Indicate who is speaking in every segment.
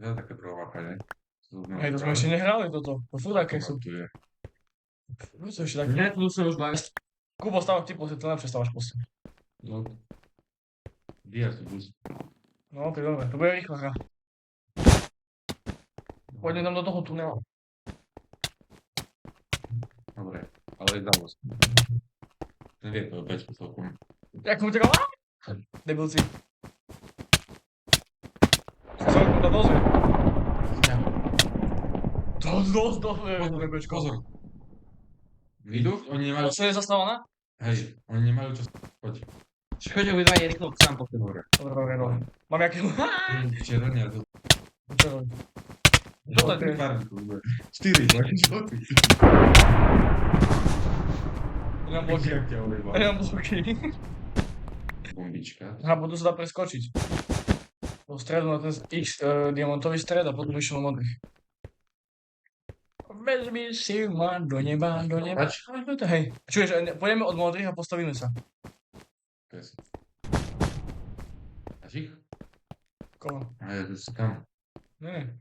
Speaker 1: To je také prvomáka, ne?
Speaker 2: Hej, to sme ešte nehrali toto. To furt aké sú.
Speaker 1: Tu je.
Speaker 2: No to ešte také.
Speaker 3: Ne, tu sa už bavíš.
Speaker 2: Kubo, stávaj ty postel, to najlepšie stávaš postel.
Speaker 1: No. Dia tu bus.
Speaker 2: No, to je dobré, to bude rýchla hra. Poďme tam do toho tunela.
Speaker 1: Dobre, ale dalo sa. Nevie to opäť celkom.
Speaker 2: Jak mu teda... Debilci. Co sa to dozvie? Dosť, nebečko.
Speaker 1: Pozor. Vidú? Oni nemajú...
Speaker 2: Čo je zastávaná?
Speaker 1: Hej, oni nemajú čo... Poď.
Speaker 3: Choď obidva je rýchlo sám po tebe.
Speaker 1: Dobre.
Speaker 2: Dobre. Mám jaké...
Speaker 1: Červený a to...
Speaker 2: Čo robí? Čo to je?
Speaker 1: 4, čo ty?
Speaker 2: Nemám bloky.
Speaker 1: Jak ťa olejval.
Speaker 2: Nemám bloky.
Speaker 1: Bombička.
Speaker 2: Aha, budú sa dá preskočiť. Do stredu na ten X diamantový stred a potom išiel modrý. Vezmi si ma do neba.
Speaker 1: Pač.
Speaker 2: Hej. Čuješ, pôjdeme od modrých a postavíme sa.
Speaker 1: Pes. A čich?
Speaker 2: Koho?
Speaker 1: A ja tu si kam?
Speaker 2: Nie.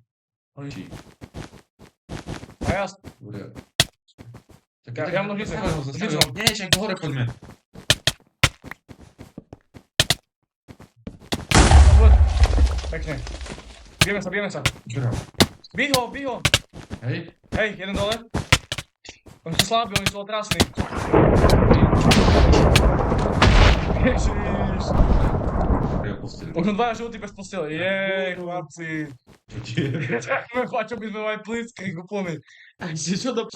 Speaker 1: Či?
Speaker 2: A ja...
Speaker 1: Bude.
Speaker 2: Ja mám nožnice.
Speaker 1: Nie, čak hore poďme.
Speaker 2: Pekne. Bijeme sa.
Speaker 1: Čo?
Speaker 2: Bij ho.
Speaker 1: Hej?
Speaker 2: Hej, jeden dole. Oni sú slabí, oni sú otrasní. Ježiš.
Speaker 1: Ja posteli.
Speaker 2: Možno dvaja žltí bez postele. Jej, chlapci.
Speaker 1: Čo ti je?
Speaker 2: Čo by sme mali plických úplný.
Speaker 3: Čo do...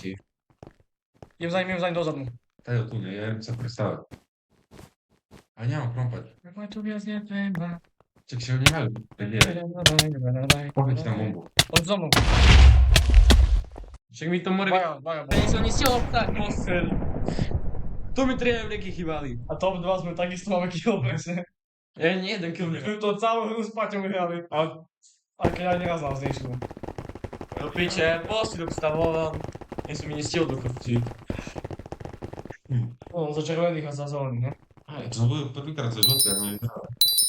Speaker 2: Idem za ním dozadu.
Speaker 1: Tady tu nie, ja sa predstavať. A nemám krompať.
Speaker 2: Jak ma tu viac netreba.
Speaker 1: Čak si ho nemajú. Tak je. Poď tam bombu.
Speaker 2: Poď za mnou.
Speaker 3: Však mi to more...
Speaker 2: Dvaja.
Speaker 3: Ja som nestiel obsah postel. To mi 3 eureky chýbali.
Speaker 2: A top 2 sme takisto máme kill presne.
Speaker 3: Ja nie, 1 kill.
Speaker 2: My sme to celú hru s Paťom vyhrali. A keď aj neraz nás nešlo.
Speaker 3: No piče, postel obstavoval. Ja som mi nestiel do kopci.
Speaker 2: No, za červených a za zelených, ne?
Speaker 1: To budú prvýkrát sa žlté, ale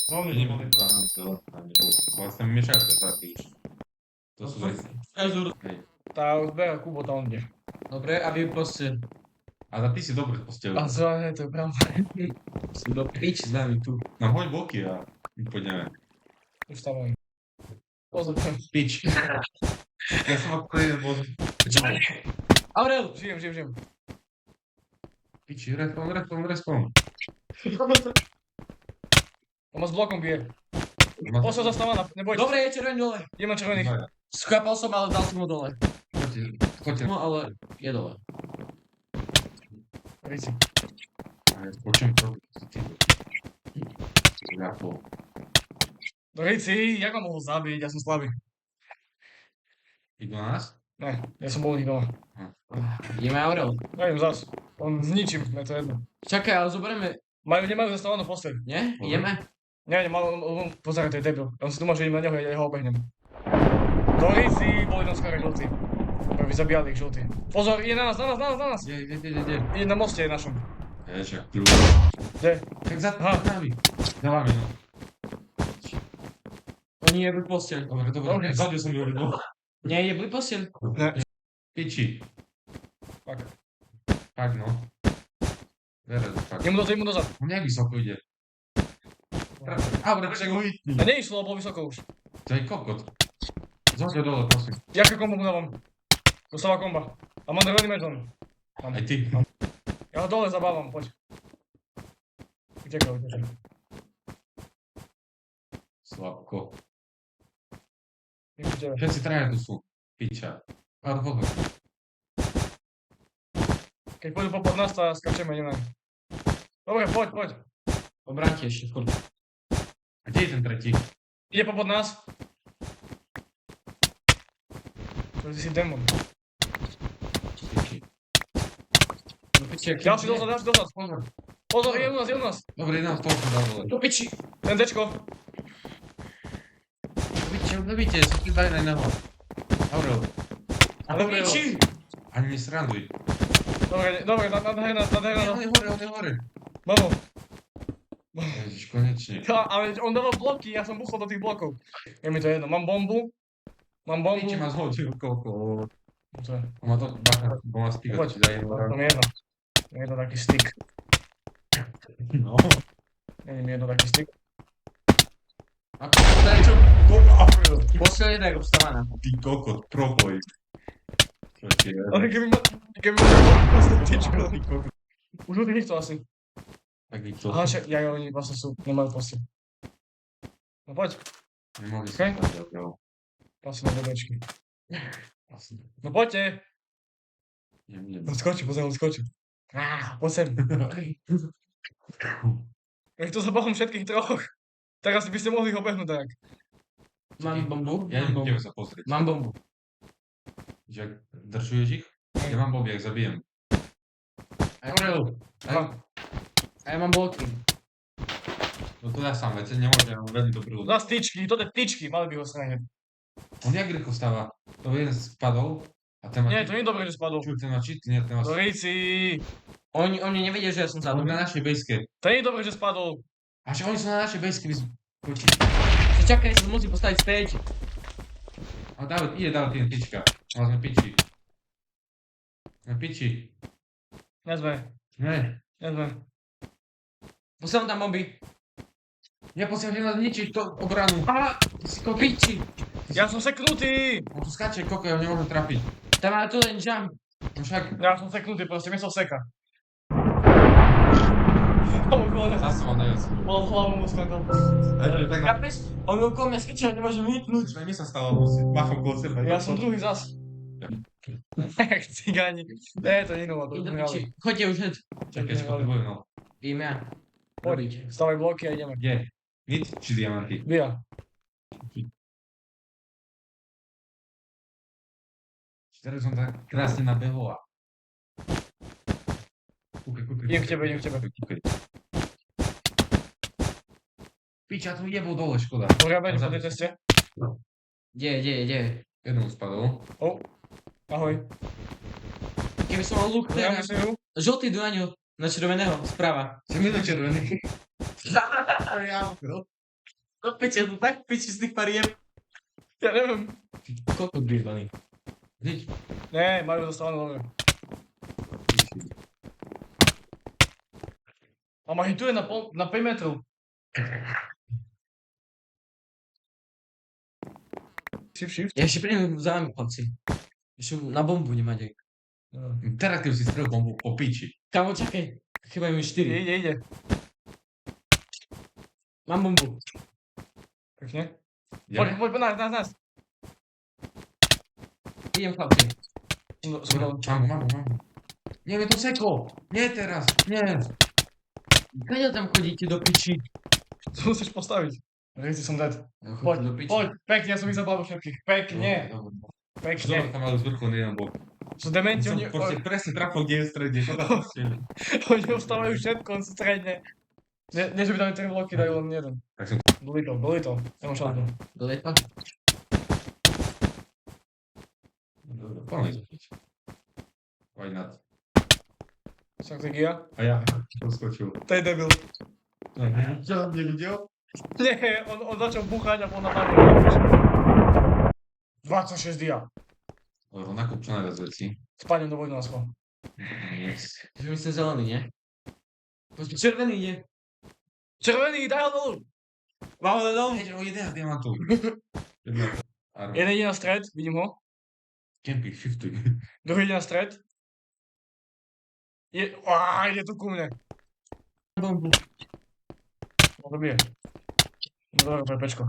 Speaker 2: No,
Speaker 1: nie neboli to, áno, to vlastne miešajú tie sáky už. To sú veci.
Speaker 3: Každú...
Speaker 1: Hej.
Speaker 2: Tá zbera Kubo tam onde.
Speaker 3: Dobre, a vy postel.
Speaker 1: Ale ty si dobre postel.
Speaker 2: A co, hej, to je pravda.
Speaker 3: Si do piči s nami tu.
Speaker 1: No hoď boky a my poďme.
Speaker 2: Už tam oni. Pozor,
Speaker 1: Pič. Ja som ako jeden bod.
Speaker 3: Aurel!
Speaker 2: žijem.
Speaker 1: Piči, respawn.
Speaker 2: On ma s blokom bije. Posel zastáva, nebojte.
Speaker 3: Dobre, je červený dole.
Speaker 2: Idem na červených.
Speaker 3: Schápal som, ale dal som ho dole.
Speaker 1: Choďte.
Speaker 3: No ale je dole.
Speaker 2: Ríci.
Speaker 1: Počujem to. Ja to.
Speaker 2: No Ríci, jak ma mohol zabiť? Ja som slabý.
Speaker 1: Idú na nás?
Speaker 2: Ne, ja som bol u nich doma.
Speaker 3: Ideme Aurel.
Speaker 2: Ja idem zas. On zničím, je to jedno.
Speaker 3: Čakaj, ale zoberieme...
Speaker 2: Nemajú zastávanú posteľ.
Speaker 3: Nie? Ideme?
Speaker 2: Nie, pozeraj, to je debil. On si tu môže ísť na neho, ja ho obehnem. Do Ríci, boli tam skoro žltí. Vy zabíjali ich žltí. Pozor, ide na nás.
Speaker 1: Kde?
Speaker 2: Ide na moste, je našom.
Speaker 1: Je však tu.
Speaker 2: Kde?
Speaker 1: Tak za nami. Za vami, no.
Speaker 3: Oni jebli posteľ.
Speaker 1: Dobre. Zadiel som ju videl.
Speaker 3: Nie, jebli posteľ.
Speaker 2: Ne.
Speaker 1: Piči. Tak no. Fakt.
Speaker 2: Idem mu dozad.
Speaker 1: On nejak vysoko ide. Dobre, však ho hitni.
Speaker 2: A neišlo, bol vysoko už.
Speaker 1: To je kokot. Zase dole, prosím.
Speaker 2: Jaké kombo mu dávam? Dostáva komba. A mám drvený meč on.
Speaker 1: Aj ty.
Speaker 2: Ja ho dole zabávam, poď. Utekaj.
Speaker 1: Slabko.
Speaker 2: Vidíte.
Speaker 1: Všetci traja tu sú. Piča. Ale poď.
Speaker 2: Keď pôjdu popod nás, to skačeme, neviem. Dobre, poď.
Speaker 3: Obráti ešte, furt.
Speaker 1: A kde je ten tretí?
Speaker 2: Ide popod nás. To ty si démon.
Speaker 1: Piči.
Speaker 3: Do piči,
Speaker 2: Ďalší dozad. Pozor, je u nás.
Speaker 1: Dobre, nám to dal dole.
Speaker 3: Do piči.
Speaker 2: Ten dečko.
Speaker 1: Dobíte, sa ti daj na neho. Aurel.
Speaker 3: Do piči.
Speaker 1: Ani nesranduj.
Speaker 2: Dobre, nadhaj nás.
Speaker 1: On je hore.
Speaker 2: Mám ho.
Speaker 1: Ježiš, konečne.
Speaker 2: Ale on dával bloky, ja som buchol do tých blokov. Je mi to jedno, mám bombu. Mám bombu.
Speaker 1: Piči ma zhodil, koko.
Speaker 2: No to je.
Speaker 1: On má to bacha, bo má spíka,
Speaker 2: Poď,
Speaker 1: ti dajem
Speaker 2: mám tam jedno. Jedno taký stick.
Speaker 1: No.
Speaker 2: Není mi jedno taký stick.
Speaker 3: A to je čo? Posledný tak obstávaná.
Speaker 1: Ty kokot, propoj. Čo ti je?
Speaker 2: Ale keby ma vlastne tyčku.
Speaker 1: Ty kokot.
Speaker 2: Už ho nikto asi.
Speaker 1: Tak ich to.
Speaker 2: Aha, však, ja, oni vlastne sú, nemajú posteľ. No poď,
Speaker 1: Nemohli
Speaker 2: Okej.
Speaker 1: sa dať,
Speaker 2: vlastne na bedečky.
Speaker 1: Vlastne.
Speaker 2: No poďte.
Speaker 1: Neviem.
Speaker 2: On skočí, pozri, on skočí. Poď sem. Nech to zabavím všetkých troch. Teraz by ste mohli ho behnúť tak.
Speaker 3: Mám bombu?
Speaker 1: Ja
Speaker 3: Mám bombu.
Speaker 1: idem sa pozrieť.
Speaker 3: Mám bombu.
Speaker 1: Že držuješ ich? Ja mám bomby, jak zabijem.
Speaker 3: A
Speaker 2: Aha.
Speaker 3: ja mám bloky.
Speaker 1: No to ja sám, veď nemôžem, ja mám veľmi dobrý ľud.
Speaker 2: Zas tyčky, toto je tyčky, mali by ho strániť.
Speaker 1: On jak rýchlo stáva? To jeden spadol a ten má...
Speaker 2: Nie, to nie je dobré, že spadol.
Speaker 1: Čo, ten má cheat? Nie, ten má...
Speaker 2: Doríci.
Speaker 3: Oni nevedia, že ja som
Speaker 1: On
Speaker 3: zadom.
Speaker 1: na našej bejske.
Speaker 2: To nie je dobré, že spadol.
Speaker 1: A že oni sú na našej bejske, počí.
Speaker 3: Čakaj, sa musím postaviť späť.
Speaker 1: A David, ide David, ten tyčka. Ale sme piči. Sme piči.
Speaker 2: Nezme,
Speaker 1: Ne.
Speaker 2: nezme.
Speaker 3: Posielam tam bomby.
Speaker 1: Ja potrebujem nás ničiť to obranu.
Speaker 3: Ty si kopiči.
Speaker 2: Ja som seknutý.
Speaker 1: On tu skáče, koko, ja ho nemôžem trafiť.
Speaker 3: Tam má tu len jump.
Speaker 1: No však,
Speaker 2: Ja som seknutý, proste miesto seka. Okolo mňa
Speaker 1: zase ma najviac.
Speaker 2: bol hlavu mu skladol.
Speaker 1: Tak na...
Speaker 3: Chápeš? On okolo mňa skočil, nemôžem vypnúť.
Speaker 1: Už mi sa stalo, musí. Machom kolo seba.
Speaker 2: Ja som druhý zas. Jak cigáni. Ne, to nie je nová, to
Speaker 3: Do
Speaker 2: je
Speaker 3: piči. Choďte už hned.
Speaker 1: Čakaj, ešte potrebujem, no.
Speaker 3: Idem ja.
Speaker 2: Poď, stavaj bloky a ideme.
Speaker 1: Kde? Nit či diamanty?
Speaker 2: Via.
Speaker 1: Teraz som tak krásne nabehol a... Kúkaj.
Speaker 2: Idem k tebe, idem k tebe.
Speaker 1: Kúkaj. Pič, ja tu jebol dole, škoda.
Speaker 2: Poriadne, po tej ceste.
Speaker 3: Kde?
Speaker 1: Jeden spadol.
Speaker 2: Ahoj.
Speaker 3: Keby som mal luk,
Speaker 2: Ja
Speaker 3: teraz...
Speaker 2: myslím,
Speaker 3: Žltý do na ňo. Na červeného, sprava.
Speaker 1: Som je to červený.
Speaker 3: No piče, to tak piči z tých parieb.
Speaker 2: ja neviem.
Speaker 3: Koľko bývaný?
Speaker 1: Vidíš?
Speaker 2: Ne, majú zastávané dobre. A ma hituje na 5 metrov. Shift.
Speaker 3: Ja ešte prídem za vami, chlapci. Ešte na bombu nemáte.
Speaker 1: Teraz keď si strel bombu po piči.
Speaker 3: Kámo, čakaj. Chýbajú mi 4.
Speaker 2: Ide.
Speaker 3: Mám bombu.
Speaker 2: Pekne.
Speaker 1: Ideme?
Speaker 2: Poď, nás.
Speaker 3: Idem, chlapci.
Speaker 1: Mám. Nie, mi to seklo. Nie teraz. Nie.
Speaker 3: Kde tam chodíte do piči?
Speaker 2: To musíš postaviť. Rejci som dead.
Speaker 3: Choď do piči.
Speaker 2: Poď, pekne, ja som ich zabavil všetkých. Pekne.
Speaker 1: Dobre, tam ale z vrchu jeden bok.
Speaker 2: Sú dementi,
Speaker 1: Som
Speaker 2: oni
Speaker 1: proste presne trafil, kde je v strede.
Speaker 2: oni ostávajú všetko, on stredne. Nie, že by dali 3 bloky, dajú len jeden.
Speaker 1: Tak som...
Speaker 2: Boli to. Nemám šancu.
Speaker 3: Dole to?
Speaker 1: Poďme ísť. Why not?
Speaker 2: Strategia.
Speaker 1: A ja poskočil.
Speaker 2: To je debil.
Speaker 1: Čo som nevidel?
Speaker 2: Nie, on začal buchať a on na tam 26 dia.
Speaker 1: Lebo nakúp čo najviac vecí.
Speaker 2: Spadnem do vojnáctva.
Speaker 1: Yes.
Speaker 3: Že myslím zelený, nie? Poďme, červený je.
Speaker 2: Červený, daj ho dolu!
Speaker 3: Mám ho dom.
Speaker 1: Hej, o 11 diamantov.
Speaker 2: Jeden ide na stred, vidím ho.
Speaker 1: Camping, shiftuj.
Speaker 2: Druhý ide na stred. Ide tu ku mne.
Speaker 3: Bombu.
Speaker 2: No to bije. No dobre, to je pečko.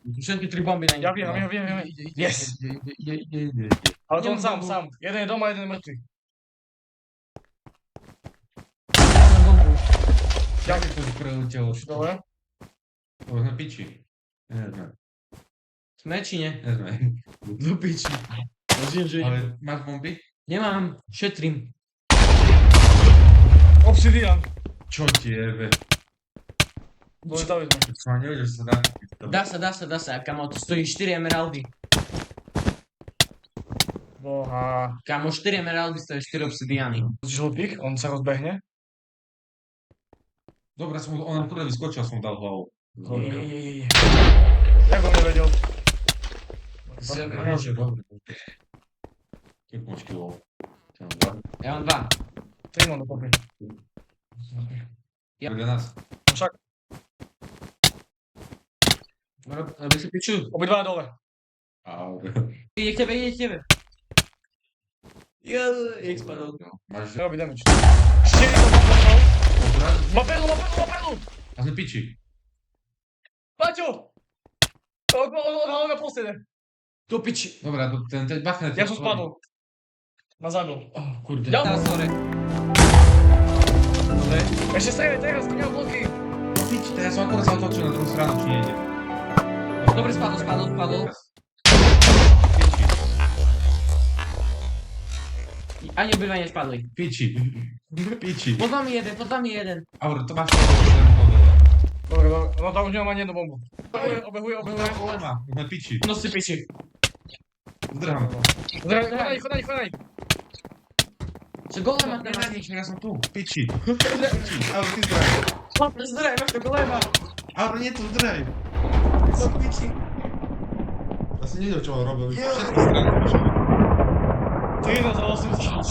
Speaker 3: Všetky 3 bomby na
Speaker 2: Ja viem. Yes!
Speaker 3: Ide.
Speaker 2: Ale to on
Speaker 3: Idem bombu.
Speaker 2: sám. Jeden je doma, jeden je mŕtvy.
Speaker 1: Jak je to preletelo?
Speaker 2: Dobre.
Speaker 1: To sme piči. Nie sme.
Speaker 3: Sme či nie?
Speaker 1: Nie sme.
Speaker 3: Do piči. Rozumiem, že...
Speaker 1: Ale máš bomby?
Speaker 3: Nemám, šetrím.
Speaker 2: Obsidian.
Speaker 1: Čo ti jebe?
Speaker 2: Doletali sme.
Speaker 1: Čo ma nevedel, že sa dá.
Speaker 3: Dá sa. Kamo, to stojí 4 emeraldy.
Speaker 2: Boha.
Speaker 3: Kamo, 4 emeraldy stojí 4 obsidiany.
Speaker 2: Žltík, on sa rozbehne.
Speaker 1: Dobre, on na ktoré vyskočil, som dal hlavou.
Speaker 2: Ojej. Jak on nie wiedział?
Speaker 1: Jak masz kilo?
Speaker 3: Ja mam 2.
Speaker 2: Trimon do popy.
Speaker 1: Dla nas.
Speaker 2: Szak.
Speaker 3: Robię sobie ciu.
Speaker 2: Obydwa na dole.
Speaker 1: A,
Speaker 3: Jedzie ciebie. Jak spadł.
Speaker 1: masz...
Speaker 2: Robi damage. Ścieli to popłynął.
Speaker 1: Obraz?
Speaker 2: Ma perlu, ma perlu, ma perlu!
Speaker 1: A z pici.
Speaker 2: Pacio! Odwalona postę.
Speaker 3: Tu pić.
Speaker 1: Dobra, to ten bachnet...
Speaker 2: Jak to spadł? Na zago.
Speaker 1: O, kurde.
Speaker 2: Ja-
Speaker 3: Teraz, sorry.
Speaker 2: Ja się staję teraz, nie mam bloki.
Speaker 1: Pici, teraz mam akurat zaotoczył na drugą stronę, czy jedzie.
Speaker 3: Dobry, spadł.
Speaker 1: Pici.
Speaker 3: A nie bywa nie spadłeś.
Speaker 1: Pici. Pici.
Speaker 3: Pod wami jeden.
Speaker 1: Aura, to masz...
Speaker 2: Dobra, dobra. No tam już nie ma nie do bombu. Obechuję.
Speaker 1: Na pici.
Speaker 3: No sypie się.
Speaker 1: Zdrama.
Speaker 2: Chodaj.
Speaker 3: Czy golem masz
Speaker 1: Nie,
Speaker 3: temat?
Speaker 1: ja są tu. Pici. Aura, ty zdraj.
Speaker 3: Zdraj, masz to golema.
Speaker 1: Aura, nie tu, zdraj. Co pici?
Speaker 4: Ja sobie nie wiem, co on robił.
Speaker 1: Wszystko zdraj.
Speaker 2: Ty no za osób zacząć.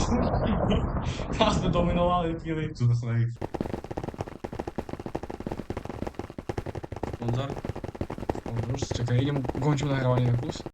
Speaker 2: Pasmy dominowali, piły.
Speaker 1: Co to są jak...
Speaker 3: Sponsor.
Speaker 2: Już, czekaj, idę mu gońciu na hrawanie na kurs.